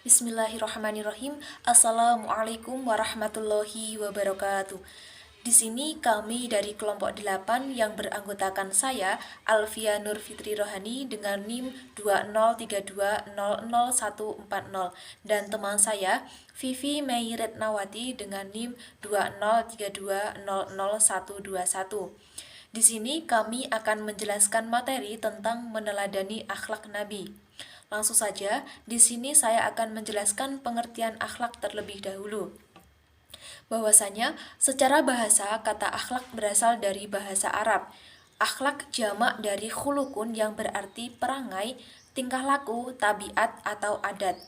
Bismillahirrahmanirrahim. Assalamualaikum warahmatullahi wabarakatuh. Di sini kami dari kelompok 8 yang beranggotakan saya, Alfia Nur Fitri Rohani dengan NIM 203200140 dan teman saya, Vivi Mei Retnawati dengan NIM 203200121. Di sini kami akan menjelaskan materi tentang meneladani akhlak Nabi. Langsung saja, di sini saya akan menjelaskan pengertian akhlak terlebih dahulu. Bahwasanya, secara bahasa, kata akhlak berasal dari bahasa Arab. Akhlak jamak dari khulukun yang berarti perangai, tingkah laku, tabiat, atau adat.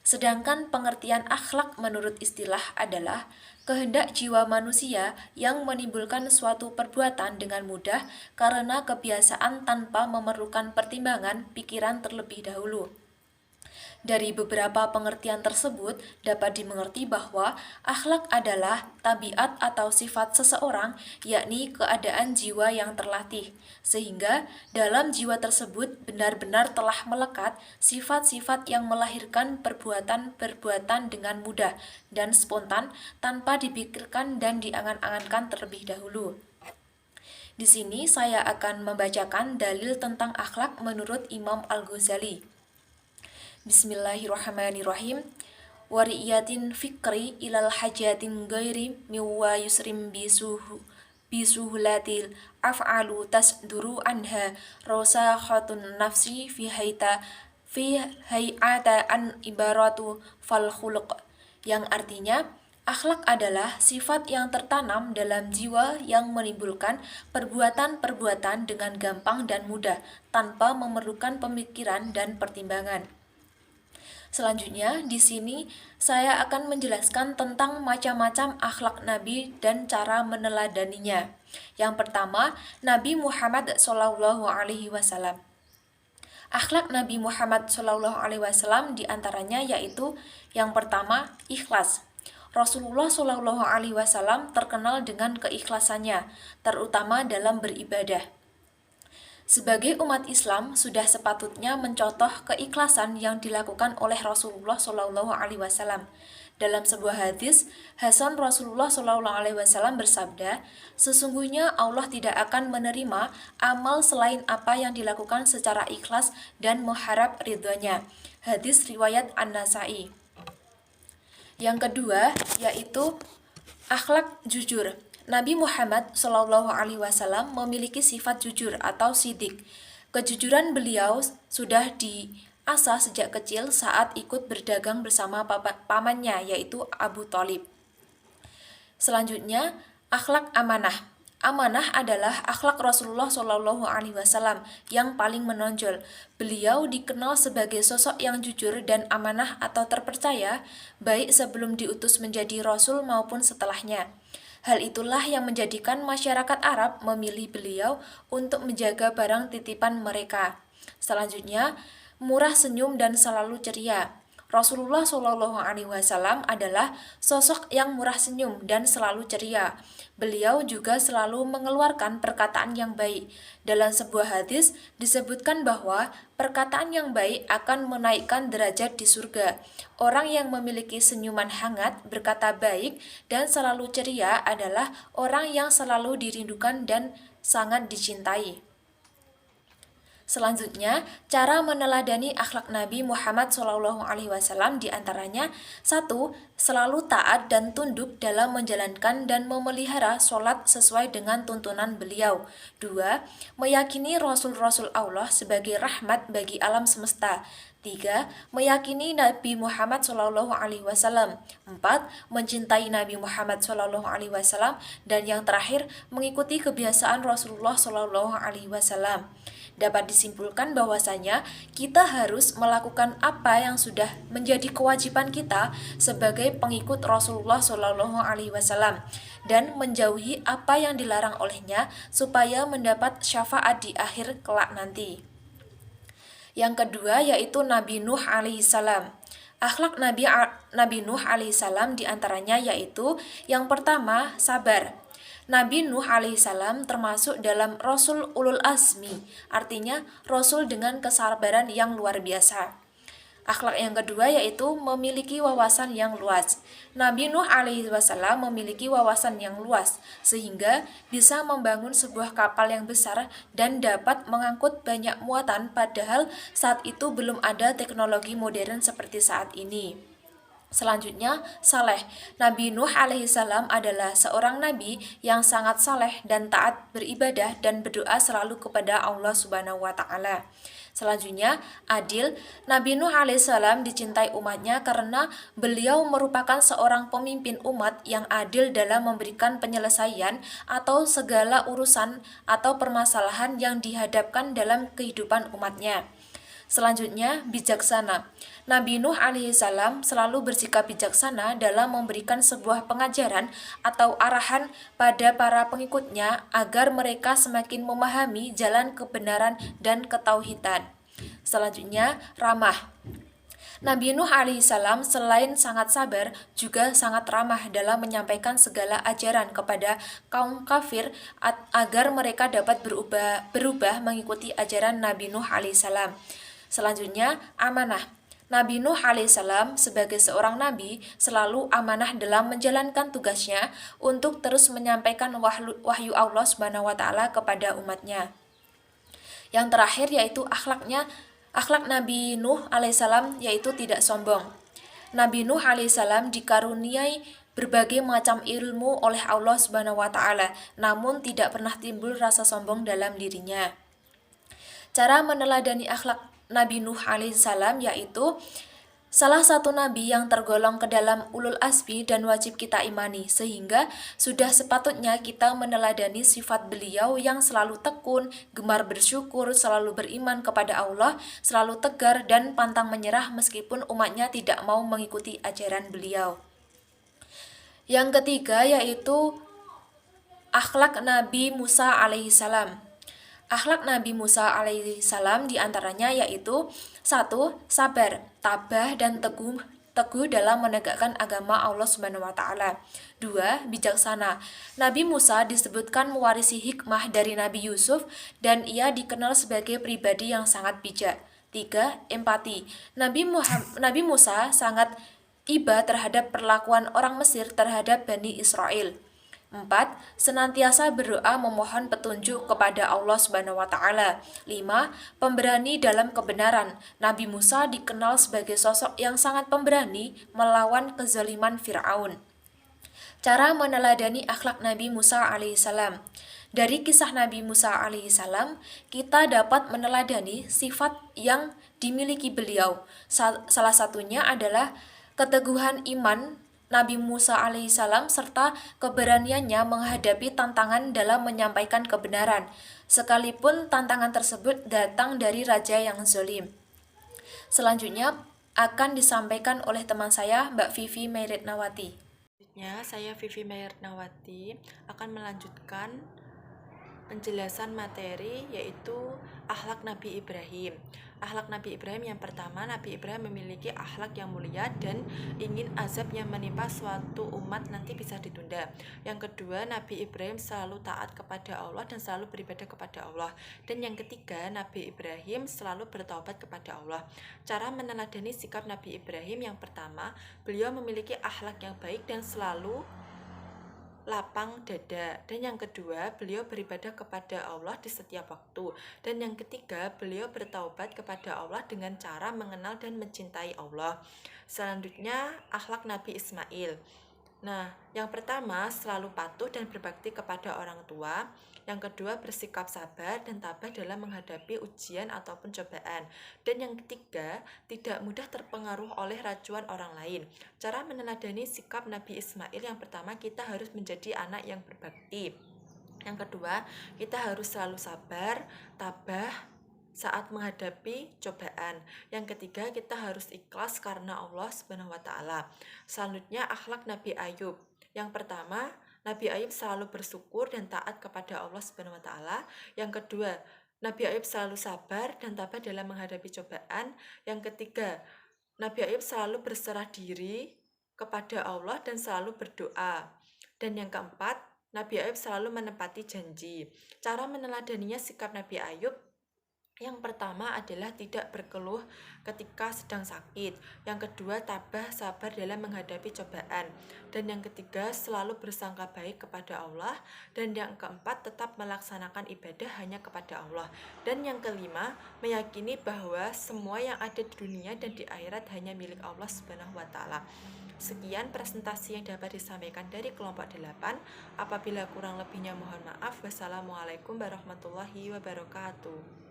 Sedangkan pengertian akhlak menurut istilah adalah kehendak jiwa manusia yang menimbulkan suatu perbuatan dengan mudah karena kebiasaan tanpa memerlukan pertimbangan pikiran terlebih dahulu. Dari beberapa pengertian tersebut dapat dimengerti bahwa akhlak adalah tabiat atau sifat seseorang, yakni keadaan jiwa yang terlatih, sehingga dalam jiwa tersebut benar-benar telah melekat sifat-sifat yang melahirkan perbuatan-perbuatan dengan mudah dan spontan tanpa dipikirkan dan diangan-angankan terlebih dahulu. Di sini saya akan membacakan dalil tentang akhlak menurut Imam Al-Ghazali. Bismillahirrahmanirrahim. Wariyatin fikri ilal hajatin gairi miwa yusrim bisuhlatil af'alu tasduru anha rosakhatun nafsi fi hayata an ibaratu fal khuluq, yang artinya akhlak adalah sifat yang tertanam dalam jiwa yang menimbulkan perbuatan-perbuatan dengan gampang dan mudah tanpa memerlukan pemikiran dan pertimbangan. Selanjutnya, di sini saya akan menjelaskan tentang macam-macam akhlak Nabi dan cara meneladaninya. Yang pertama, Nabi Muhammad SAW. Akhlak Nabi Muhammad SAW diantaranya yaitu yang pertama, ikhlas. Rasulullah SAW terkenal dengan keikhlasannya, terutama dalam beribadah. Sebagai umat Islam, sudah sepatutnya mencontoh keikhlasan yang dilakukan oleh Rasulullah SAW. Dalam sebuah hadis, Hasan Rasulullah SAW bersabda, "Sesungguhnya Allah tidak akan menerima amal selain apa yang dilakukan secara ikhlas dan mengharap ridhonya." Hadis riwayat An-Nasai. Yang kedua, yaitu akhlak jujur. Nabi Muhammad SAW memiliki sifat jujur atau sidik. Kejujuran beliau sudah diasah sejak kecil saat ikut berdagang bersama pamannya, yaitu Abu Thalib. Selanjutnya, akhlak amanah. Amanah adalah akhlak Rasulullah SAW yang paling menonjol. Beliau dikenal sebagai sosok yang jujur dan amanah atau terpercaya, baik sebelum diutus menjadi Rasul maupun setelahnya. Hal itulah yang menjadikan masyarakat Arab memilih beliau untuk menjaga barang titipan mereka. Selanjutnya, murah senyum dan selalu ceria. Rasulullah SAW adalah sosok yang murah senyum dan selalu ceria. Beliau juga selalu mengeluarkan perkataan yang baik. Dalam sebuah hadis disebutkan bahwa perkataan yang baik akan menaikkan derajat di surga. Orang yang memiliki senyuman hangat, berkata baik, dan selalu ceria adalah orang yang selalu dirindukan dan sangat dicintai. Selanjutnya, cara meneladani akhlak Nabi Muhammad SAW diantaranya 1. Selalu taat dan tunduk dalam menjalankan dan memelihara sholat sesuai dengan tuntunan beliau. 2. Meyakini Rasul-Rasul Allah sebagai rahmat bagi alam semesta. 3. Meyakini Nabi Muhammad SAW. 4. Mencintai Nabi Muhammad SAW. Dan yang terakhir, mengikuti kebiasaan Rasulullah SAW. Dapat disimpulkan bahwasanya kita harus melakukan apa yang sudah menjadi kewajiban kita sebagai pengikut Rasulullah SAW dan menjauhi apa yang dilarang olehnya supaya mendapat syafaat di akhir kelak nanti. Yang kedua yaitu Nabi Nuh alaihissalam. Akhlak Nabi Nuh alaihissalam diantaranya yaitu yang pertama, sabar. Nabi Nuh alaihissalam termasuk dalam Rasul Ulul Azmi, artinya Rasul dengan kesabaran yang luar biasa. Akhlak yang kedua yaitu memiliki wawasan yang luas. Nabi Nuh alaihi wasallam memiliki wawasan yang luas sehingga bisa membangun sebuah kapal yang besar dan dapat mengangkut banyak muatan padahal saat itu belum ada teknologi modern seperti saat ini. Selanjutnya, saleh. Nabi Nuh alaihissalam adalah seorang nabi yang sangat saleh dan taat beribadah dan berdoa selalu kepada Allah Subhanahu wa taala. Selanjutnya, adil. Nabi Nuh alaihissalam dicintai umatnya karena beliau merupakan seorang pemimpin umat yang adil dalam memberikan penyelesaian atau segala urusan atau permasalahan yang dihadapkan dalam kehidupan umatnya. Selanjutnya, bijaksana. Nabi Nuh alaihissalam selalu bersikap bijaksana dalam memberikan sebuah pengajaran atau arahan pada para pengikutnya agar mereka semakin memahami jalan kebenaran dan ketauhidan. Selanjutnya, ramah. Nabi Nuh alaihissalam selain sangat sabar, juga sangat ramah dalam menyampaikan segala ajaran kepada kaum kafir agar mereka dapat berubah mengikuti ajaran Nabi Nuh alaihissalam. Selanjutnya, amanah. Nabi Nuh alaihissalam sebagai seorang nabi selalu amanah dalam menjalankan tugasnya untuk terus menyampaikan wahyu Allah Subhanahu wa taala kepada umatnya. Yang terakhir yaitu akhlak Nabi Nuh alaihissalam yaitu tidak sombong. Nabi Nuh alaihissalam dikaruniai berbagai macam ilmu oleh Allah Subhanahu wa taala, namun tidak pernah timbul rasa sombong dalam dirinya. Cara meneladani akhlak Nabi Nuh alaihissalam yaitu salah satu nabi yang tergolong ke dalam ulul azmi dan wajib kita imani, sehingga sudah sepatutnya kita meneladani sifat beliau yang selalu tekun, gemar bersyukur, selalu beriman kepada Allah, selalu tegar dan pantang menyerah meskipun umatnya tidak mau mengikuti ajaran beliau. Yang ketiga yaitu akhlak Nabi Musa alaihissalam. Akhlak Nabi Musa alaihissalam diantaranya yaitu 1. Sabar, tabah, dan teguh dalam menegakkan agama Allah Subhanahu wa taala. 2. Bijaksana. Nabi Musa disebutkan mewarisi hikmah dari Nabi Yusuf dan ia dikenal sebagai pribadi yang sangat bijak. 3. Empati. Nabi Musa sangat iba terhadap perlakuan orang Mesir terhadap Bani Israel. 4. Senantiasa berdoa memohon petunjuk kepada Allah Subhanahu wa taala. 5. Pemberani dalam kebenaran. Nabi Musa dikenal sebagai sosok yang sangat pemberani melawan kezaliman Firaun. Cara meneladani akhlak Nabi Musa alaihissalam. Dari kisah Nabi Musa alaihissalam, kita dapat meneladani sifat yang dimiliki beliau. Salah satunya adalah keteguhan iman Nabi Musa alaihissalam serta keberaniannya menghadapi tantangan dalam menyampaikan kebenaran, sekalipun tantangan tersebut datang dari raja yang zalim. Selanjutnya akan disampaikan oleh teman saya, Mbak Vivi Meiritnawati. Selanjutnya, saya Vivi Meiritnawati akan melanjutkan penjelasan materi yaitu akhlak Nabi Ibrahim. Akhlak Nabi Ibrahim yang pertama, Nabi Ibrahim memiliki akhlak yang mulia dan ingin azab yang menimpa suatu umat nanti bisa ditunda. Yang kedua, Nabi Ibrahim selalu taat kepada Allah dan selalu beribadah kepada Allah. Dan yang ketiga, Nabi Ibrahim selalu bertaubat kepada Allah. Cara meneladani sikap Nabi Ibrahim yang pertama, beliau memiliki akhlak yang baik dan selalu lapang dada. Dan yang kedua, beliau beribadah kepada Allah di setiap waktu. Dan yang ketiga, beliau bertaubat kepada Allah dengan cara mengenal dan mencintai Allah. Selanjutnya, akhlak Nabi Ismail. Nah, yang pertama selalu patuh dan berbakti kepada orang tua. Yang kedua, bersikap sabar dan tabah dalam menghadapi ujian ataupun cobaan. Dan yang ketiga, tidak mudah terpengaruh oleh rayuan orang lain. Cara meneladani sikap Nabi Ismail yang pertama, kita harus menjadi anak yang berbakti. Yang kedua, kita harus selalu sabar, tabah saat menghadapi cobaan. Yang ketiga, kita harus ikhlas karena Allah Subhanahu wa taala. Selanjutnya, akhlak Nabi Ayub. Yang pertama, Nabi Ayub selalu bersyukur dan taat kepada Allah Subhanahu wa taala. Yang kedua, Nabi Ayub selalu sabar dan tabah dalam menghadapi cobaan. Yang ketiga, Nabi Ayub selalu berserah diri kepada Allah dan selalu berdoa. Dan yang keempat, Nabi Ayub selalu menepati janji. Cara meneladaninya sikap Nabi Ayub Yang pertama adalah tidak berkeluh ketika sedang sakit. Yang kedua, tabah sabar dalam menghadapi cobaan. Dan yang ketiga, selalu bersangka baik kepada Allah. Dan yang keempat, tetap melaksanakan ibadah hanya kepada Allah. Dan yang kelima, meyakini bahwa semua yang ada di dunia dan di akhirat hanya milik Allah Subhanahu wa taala. Sekian presentasi yang dapat disampaikan dari kelompok 8. Apabila kurang lebihnya mohon maaf. Wassalamualaikum warahmatullahi wabarakatuh.